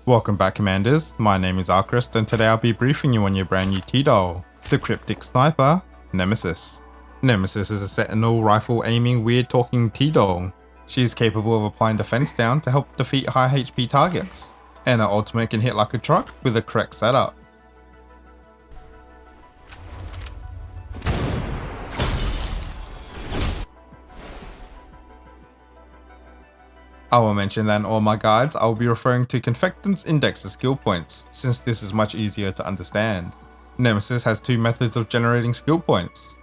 Welcome back, Commanders. My name is Archrist, and today I'll be briefing you on your brand new T-Doll, the cryptic sniper, Nemesis. Nemesis is a sentinel rifle aiming weird talking T-Doll. She is capable of applying defense down to help defeat high HP targets, and her ultimate can hit like a truck with the correct setup. I will mention that in all my guides I will be referring to Confectant's index of skill points, since this is much easier to understand. Nemesis has two methods of generating skill points,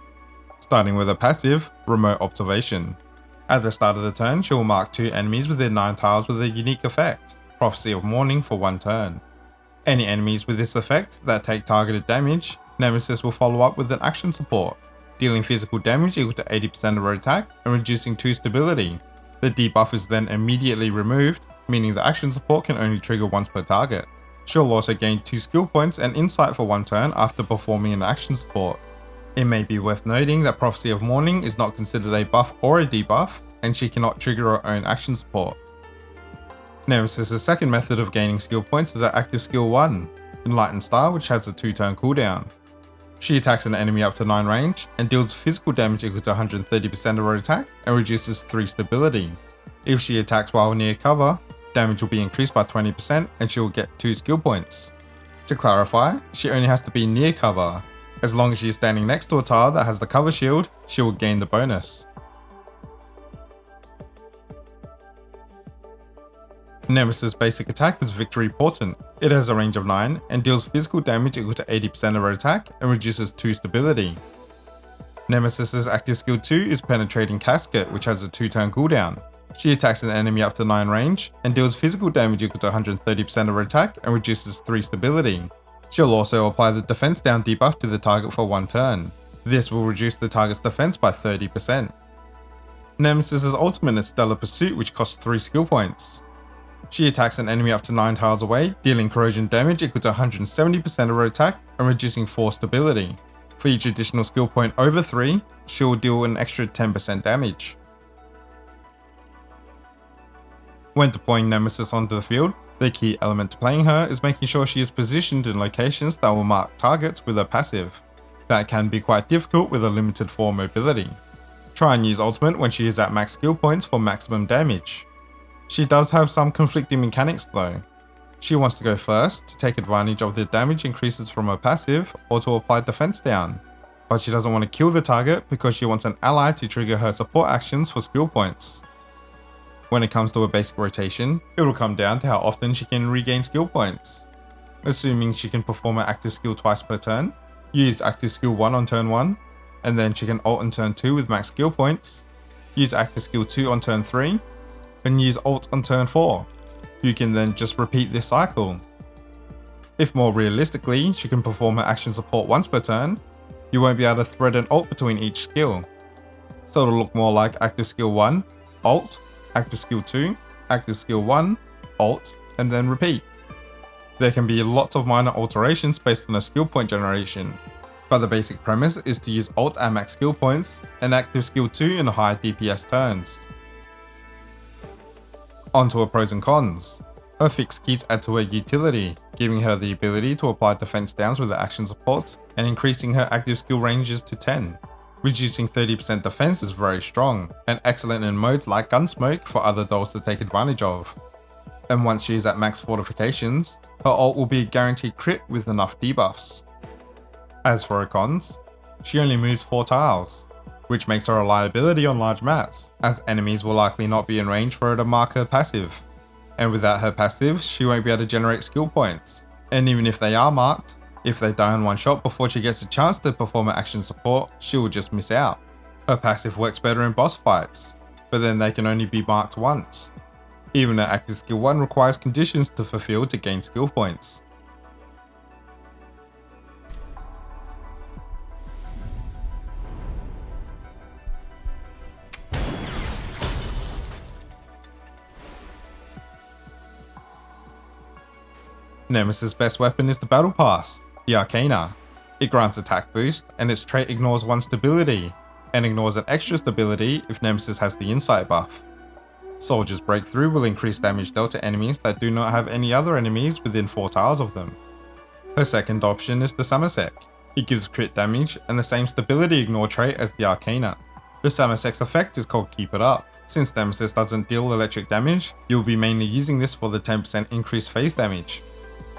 starting with a passive, remote observation. At the start of the turn, she will mark 2 enemies within 9 tiles with a unique effect, Prophecy of Morning, for 1 turn. Any enemies with this effect that take targeted damage, Nemesis will follow up with an action support, dealing physical damage equal to 80% of her attack and reducing 2 stability. The debuff is then immediately removed, meaning the action support can only trigger once per target. She'll also gain 2 skill points and insight for 1 turn after performing an action support. It may be worth noting that Prophecy of Morning is not considered a buff or a debuff, and she cannot trigger her own action support. Nemesis' second method of gaining skill points is her active skill 1, Enlightened Style, which has a 2-turn cooldown. She attacks an enemy up to 9 range and deals physical damage equal to 130% of her attack and reduces 3 stability. If she attacks while near cover, damage will be increased by 20% and she will get 2 skill points. To clarify, she only has to be near cover. As long as she is standing next to a tile that has the cover shield, she will gain the bonus. Nemesis' basic attack is Victory Portent. It has a range of 9 and deals physical damage equal to 80% of her attack and reduces 2 stability. Nemesis' active skill 2 is Penetrating Casket, which has a 2-turn cooldown. She attacks an enemy up to 9 range and deals physical damage equal to 130% of her attack and reduces 3 stability. She'll also apply the defense down debuff to the target for 1 turn. This will reduce the target's defense by 30%. Nemesis' ultimate is Stellar Pursuit, which costs 3 skill points. She attacks an enemy up to 9 tiles away, dealing corrosion damage equal to 170% of her attack and reducing 4 stability. For each additional skill point over 3, she will deal an extra 10% damage. When deploying Nemesis onto the field, the key element to playing her is making sure she is positioned in locations that will mark targets with her passive. That can be quite difficult with a limited 4 mobility. Try and use ultimate when she is at max skill points for maximum damage. She does have some conflicting mechanics though. She wants to go first to take advantage of the damage increases from her passive or to apply defense down, but she doesn't want to kill the target because she wants an ally to trigger her support actions for skill points. When it comes to a basic rotation, it will come down to how often she can regain skill points. Assuming she can perform her active skill twice per turn, use active skill 1 on turn 1, and then she can ult on turn 2 with max skill points, use active skill 2 on turn 3, and use ult on turn 4. You can then just repeat this cycle. If more realistically, she can perform her action support once per turn, you won't be able to thread an ult between each skill. So it'll look more like active skill 1, ult, active skill 2, active skill 1, ult, and then repeat. There can be lots of minor alterations based on a skill point generation, but the basic premise is to use ult at max skill points and active skill 2 in high DPS turns. Onto her pros and cons. Her fixed keys add to her utility, giving her the ability to apply defense downs with her action supports and increasing her active skill ranges to 10. Reducing 30% defense is very strong, and excellent in modes like Gunsmoke for other dolls to take advantage of. And once she is at max fortifications, her ult will be a guaranteed crit with enough debuffs. As for her cons, she only moves 4 tiles, which makes her a liability on large maps, as enemies will likely not be in range for her to mark her passive. And without her passive, she won't be able to generate skill points. And even if they are marked, if they die in one shot before she gets a chance to perform an action support, she will just miss out. Her passive works better in boss fights, but then they can only be marked once. Even her active skill 1 requires conditions to fulfill to gain skill points. Nemesis' best weapon is the Battle Pass, the Arcana. It grants attack boost, and its trait ignores 1 stability, and ignores an extra stability if Nemesis has the insight buff. Soldier's Breakthrough will increase damage dealt to enemies that do not have any other enemies within 4 tiles of them. Her second option is the Samasek. It gives crit damage and the same stability ignore trait as the Arcana. The Samasek's effect is called Keep It Up. Since Nemesis doesn't deal electric damage, you'll be mainly using this for the 10% increased phase damage.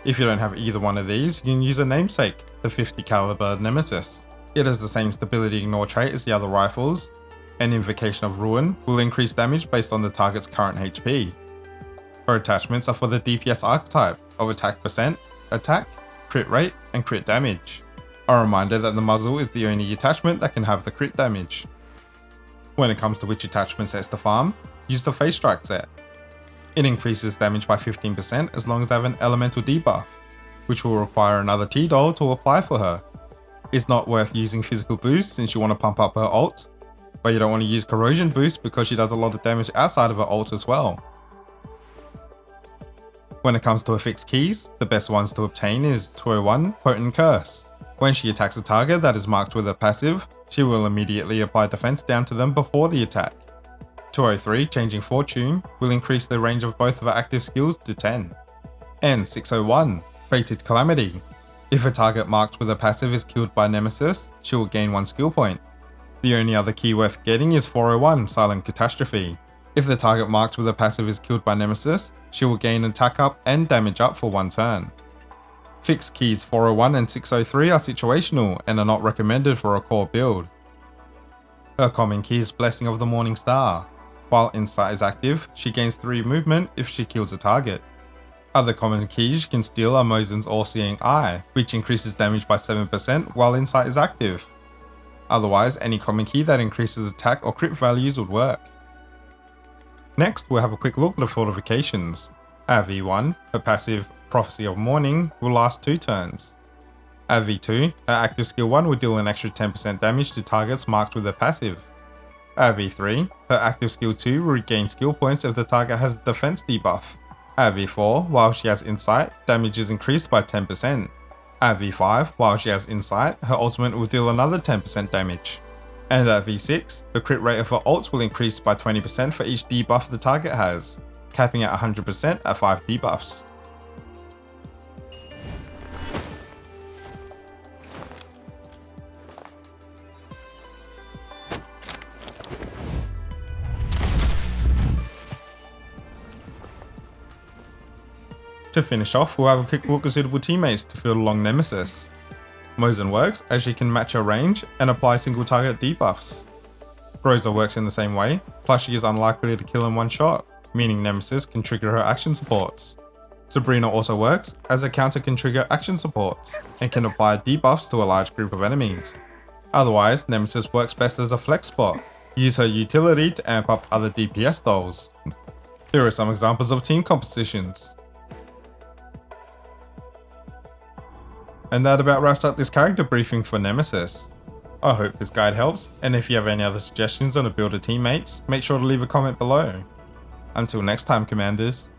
If you don't have either one of these, you can use a namesake, the 50 caliber Nemesis. It has the same stability ignore trait as the other rifles, and Invocation of Ruin will increase damage based on the target's current HP. Her attachments are for the DPS archetype of attack percent, attack, crit rate, and crit damage. A reminder that the muzzle is the only attachment that can have the crit damage. When it comes to which attachment sets to farm, use the Phase Strike set. It increases damage by 15% as long as they have an elemental debuff, which will require another T-Doll to apply for her. It's not worth using physical boost since you want to pump up her ult, but you don't want to use corrosion boost because she does a lot of damage outside of her ult as well. When it comes to affix keys, the best ones to obtain is 201 Potent Curse. When she attacks a target that is marked with a passive, she will immediately apply defense down to them before the attack. 203 Changing Fortune will increase the range of both of her active skills to 10. And 601 Fated Calamity. If a target marked with a passive is killed by Nemesis, she will gain 1 skill point. The only other key worth getting is 401 Silent Catastrophe. If the target marked with a passive is killed by Nemesis, she will gain attack up and damage up for 1 turn. Fixed keys 401 and 603 are situational and are not recommended for a core build. Her common key is Blessing of the Morning Star. While Insight is active, she gains 3 movement if she kills a target. Other common keys you can steal are Mosin's All-Seeing Eye, which increases damage by 7% while Insight is active. Otherwise, any common key that increases attack or crit values would work. Next, we'll have a quick look at the Fortifications. Our V1, her passive Prophecy of Morning, will last 2 turns. Our V2, her active skill 1 will deal an extra 10% damage to targets marked with a passive. Our V3, her active skill 2 will regain skill points if the target has a defense debuff. Our V4, while she has Insight, damage is increased by 10%. Our V5, while she has Insight, her ultimate will deal another 10% damage. And at V6, the crit rate of her ults will increase by 20% for each debuff the target has, capping at 100% at 5 debuffs. To finish off, we'll have a quick look at suitable teammates to field along Nemesis. Mosin works as she can match her range and apply single target debuffs. Groza works in the same way, plus she is unlikely to kill in one shot, meaning Nemesis can trigger her action supports. Sabrina also works as a counter can trigger action supports and can apply debuffs to a large group of enemies. Otherwise, Nemesis works best as a flex spot. Use her utility to amp up other DPS dolls. Here are some examples of team compositions. And that about wraps up this character briefing for Nemesis. I hope this guide helps, and if you have any other suggestions on a build of teammates, make sure to leave a comment below. Until next time, Commanders.